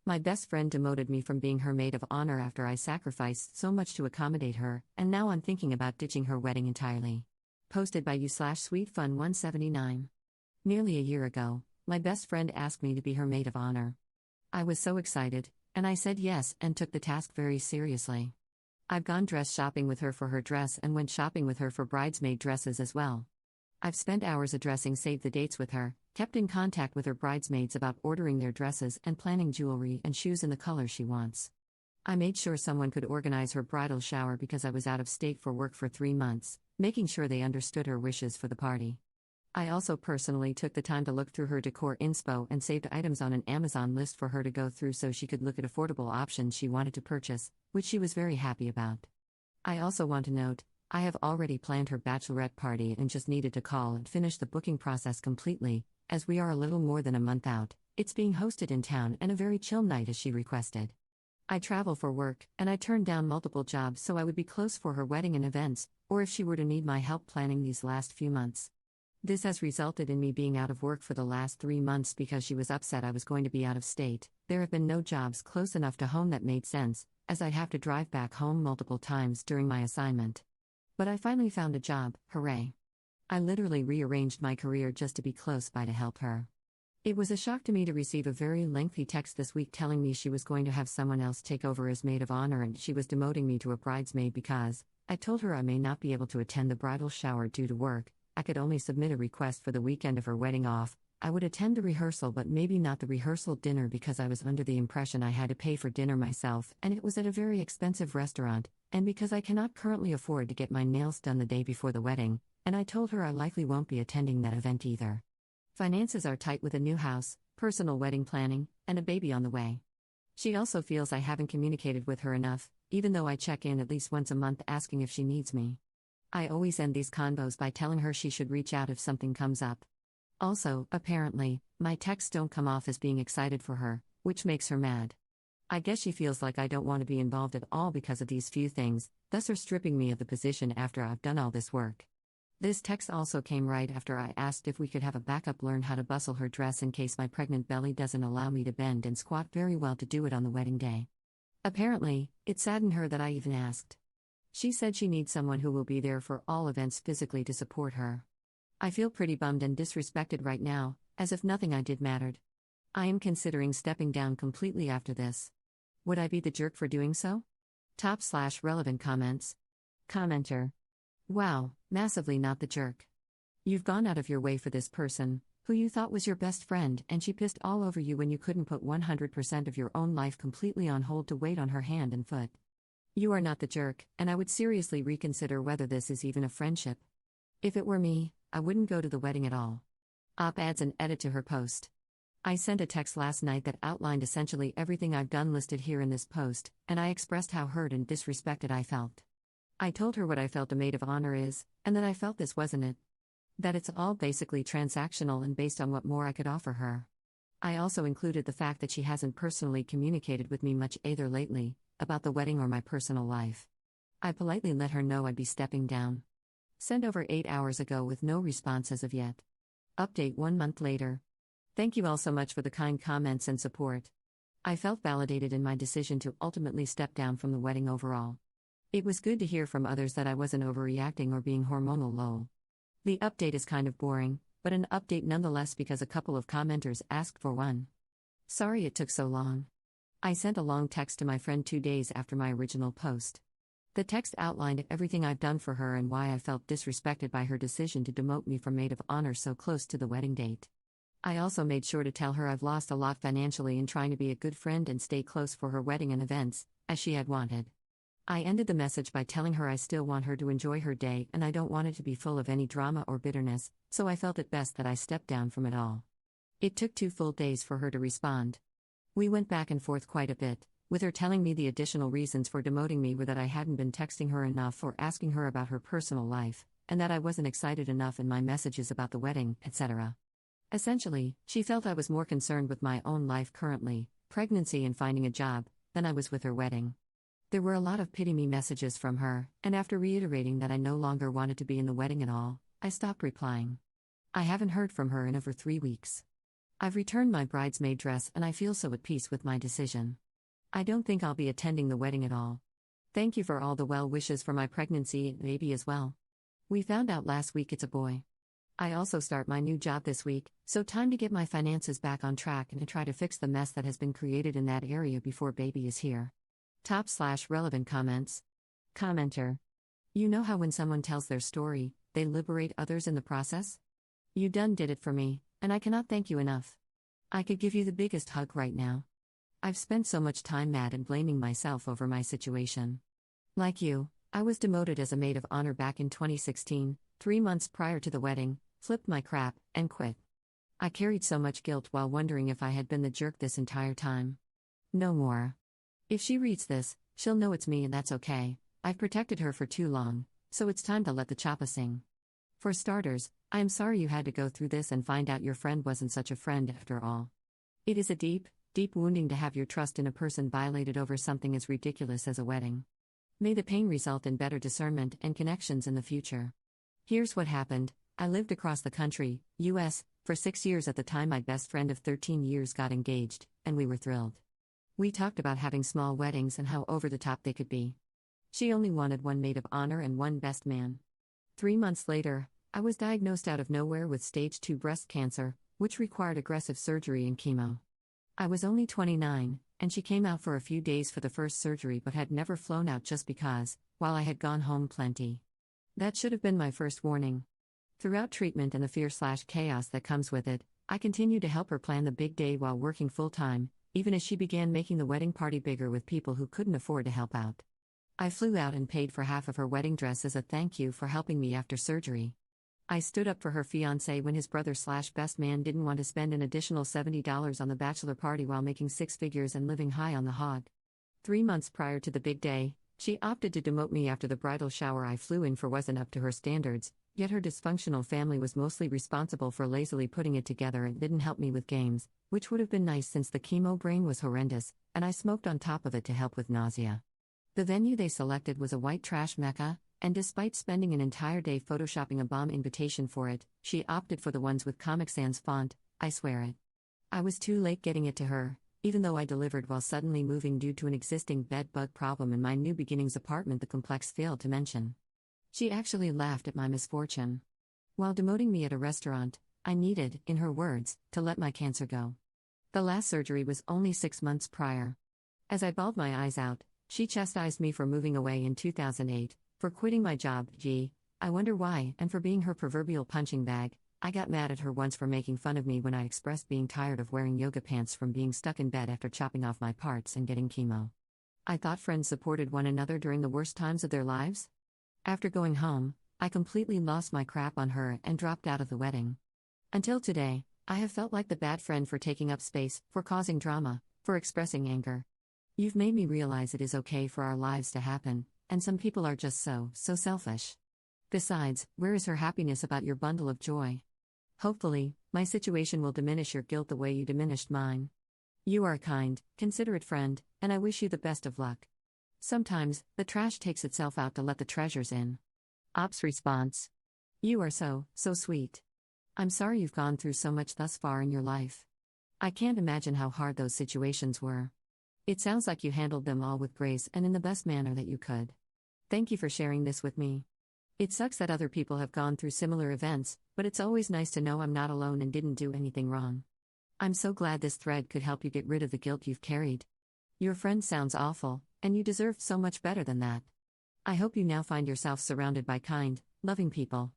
My best friend demoted me from being her maid of honor after I sacrificed so much to accommodate her, and now I'm thinking about ditching her wedding entirely. Posted by you/sweetfun179. Nearly a year ago, my best friend asked me to be her maid of honor. I was so excited, and I said yes and took the task very seriously. I've gone dress shopping with her for her dress and went shopping with her for bridesmaid dresses as well. I've spent hours addressing save the dates with her, kept in contact with her bridesmaids about ordering their dresses and planning jewelry and shoes in the color she wants. I made sure someone could organize her bridal shower because I was out of state for work for 3 months, making sure they understood her wishes for the party. I also personally took the time to look through her decor inspo and saved items on an Amazon list for her to go through so she could look at affordable options she wanted to purchase, which she was very happy about. I also want to note, I have already planned her bachelorette party and just needed to call and finish the booking process completely, as we are a little more than a month out. It's being hosted in town and a very chill night as she requested. I travel for work, and I turned down multiple jobs so I would be close for her wedding and events, or if she were to need my help planning these last few months. This has resulted in me being out of work for the last 3 months because she was upset I was going to be out of state. There have been no jobs close enough to home that made sense, as I'd have to drive back home multiple times during my assignment. But I finally found a job, hooray. I literally rearranged my career just to be close by to help her. It was a shock to me to receive a very lengthy text this week telling me she was going to have someone else take over as maid of honor and she was demoting me to a bridesmaid because I told her I may not be able to attend the bridal shower due to work. I could only submit a request for the weekend of her wedding off. I would attend the rehearsal but maybe not the rehearsal dinner because I was under the impression I had to pay for dinner myself and it was at a very expensive restaurant, and because I cannot currently afford to get my nails done the day before the wedding, and I told her I likely won't be attending that event either. Finances are tight with a new house, personal wedding planning, and a baby on the way. She also feels I haven't communicated with her enough, even though I check in at least once a month asking if she needs me. I always end these convos by telling her she should reach out if something comes up. Also, apparently, my texts don't come off as being excited for her, which makes her mad. I guess she feels like I don't want to be involved at all because of these few things, thus her stripping me of the position after I've done all this work. This text also came right after I asked if we could have a backup learn how to bustle her dress in case my pregnant belly doesn't allow me to bend and squat very well to do it on the wedding day. Apparently, it saddened her that I even asked. She said she needs someone who will be there for all events physically to support her. I feel pretty bummed and disrespected right now, as if nothing I did mattered. I am considering stepping down completely after this. Would I be the jerk for doing so? Top/relevant comments. Commenter. Wow, massively not the jerk. You've gone out of your way for this person, who you thought was your best friend, and she pissed all over you when you couldn't put 100% of your own life completely on hold to wait on her hand and foot. You are not the jerk, and I would seriously reconsider whether this is even a friendship. If it were me, I wouldn't go to the wedding at all. Adds an edit to her post. I sent a text last night that outlined essentially everything I've done listed here in this post, and I expressed how hurt and disrespected I felt. I told her what I felt a maid of honor is, and that I felt this wasn't it. That it's all basically transactional and based on what more I could offer her. I also included the fact that she hasn't personally communicated with me much either lately, about the wedding or my personal life. I politely let her know I'd be stepping down. Sent over 8 hours ago with no response as of yet. Update 1 month later. Thank you all so much for the kind comments and support. I felt validated in my decision to ultimately step down from the wedding overall. It was good to hear from others that I wasn't overreacting or being hormonal lol. The update is kind of boring, but an update nonetheless because a couple of commenters asked for one. Sorry it took so long. I sent a long text to my friend 2 days after my original post. The text outlined everything I've done for her and why I felt disrespected by her decision to demote me from maid of honor so close to the wedding date. I also made sure to tell her I've lost a lot financially in trying to be a good friend and stay close for her wedding and events, as she had wanted. I ended the message by telling her I still want her to enjoy her day and I don't want it to be full of any drama or bitterness, so I felt it best that I stepped down from it all. It took 2 full days for her to respond. We went back and forth quite a bit, with her telling me the additional reasons for demoting me were that I hadn't been texting her enough or asking her about her personal life, and that I wasn't excited enough in my messages about the wedding, etc. Essentially, she felt I was more concerned with my own life currently, pregnancy and finding a job, than I was with her wedding. There were a lot of pity me messages from her, and after reiterating that I no longer wanted to be in the wedding at all, I stopped replying. I haven't heard from her in over 3 weeks. I've returned my bridesmaid dress and I feel so at peace with my decision. I don't think I'll be attending the wedding at all. Thank you for all the well wishes for my pregnancy and baby as well. We found out last week it's a boy. I also start my new job this week, so time to get my finances back on track and to try to fix the mess that has been created in that area before baby is here. Top/relevant comments. Commenter. You know how when someone tells their story, they liberate others in the process? You done did it for me, and I cannot thank you enough. I could give you the biggest hug right now. I've spent so much time mad and blaming myself over my situation. Like you, I was demoted as a maid of honor back in 2016, 3 months prior to the wedding, flipped my crap, and quit. I carried so much guilt while wondering if I had been the jerk this entire time. No more. If she reads this, she'll know it's me and that's okay. I've protected her for too long, so it's time to let the choppa sing. For starters, I am sorry you had to go through this and find out your friend wasn't such a friend after all. It is a deep, deep wounding to have your trust in a person violated over something as ridiculous as a wedding. May the pain result in better discernment and connections in the future. Here's what happened. I lived across the country, US, for 6 years at the time my best friend of 13 years got engaged, and we were thrilled. We talked about having small weddings and how over the top they could be. She only wanted one maid of honor and one best man. 3 months later, I was diagnosed out of nowhere with stage 2 breast cancer, which required aggressive surgery and chemo. I was only 29, and she came out for a few days for the first surgery but had never flown out just because, while I had gone home plenty. That should have been my first warning. Throughout treatment and the fear/chaos that comes with it, I continued to help her plan the big day while working full-time, even as she began making the wedding party bigger with people who couldn't afford to help out. I flew out and paid for half of her wedding dress as a thank you for helping me after surgery. I stood up for her fiancé when his brother/best man didn't want to spend an additional $70 on the bachelor party while making 6 figures and living high on the hog. 3 months prior to the big day, she opted to demote me after the bridal shower I flew in for wasn't up to her standards, yet her dysfunctional family was mostly responsible for lazily putting it together and didn't help me with games, which would have been nice since the chemo brain was horrendous, and I smoked on top of it to help with nausea. The venue they selected was a white trash mecca, and despite spending an entire day photoshopping a bomb invitation for it, she opted for the ones with Comic Sans font, I swear it. I was too late getting it to her, even though I delivered while suddenly moving due to an existing bed bug problem in my new beginnings apartment the complex failed to mention. She actually laughed at my misfortune. While demoting me at a restaurant, I needed, in her words, to let my cancer go. The last surgery was only 6 months prior. As I bawled my eyes out, she chastised me for moving away in 2008, for quitting my job, gee, I wonder why, and for being her proverbial punching bag. I got mad at her once for making fun of me when I expressed being tired of wearing yoga pants from being stuck in bed after chopping off my parts and getting chemo. I thought friends supported one another during the worst times of their lives. After going home, I completely lost my crap on her and dropped out of the wedding. Until today, I have felt like the bad friend for taking up space, for causing drama, for expressing anger. You've made me realize it is okay for our lives to happen, and some people are just so selfish. Besides, where is her happiness about your bundle of joy? Hopefully, my situation will diminish your guilt the way you diminished mine. You are a kind, considerate friend, and I wish you the best of luck. Sometimes, the trash takes itself out to let the treasures in. Ops response. You are so sweet. I'm sorry you've gone through so much thus far in your life. I can't imagine how hard those situations were. It sounds like you handled them all with grace and in the best manner that you could. Thank you for sharing this with me. It sucks that other people have gone through similar events, but it's always nice to know I'm not alone and didn't do anything wrong. I'm so glad this thread could help you get rid of the guilt you've carried. Your friend sounds awful, and you deserve so much better than that. I hope you now find yourself surrounded by kind, loving people.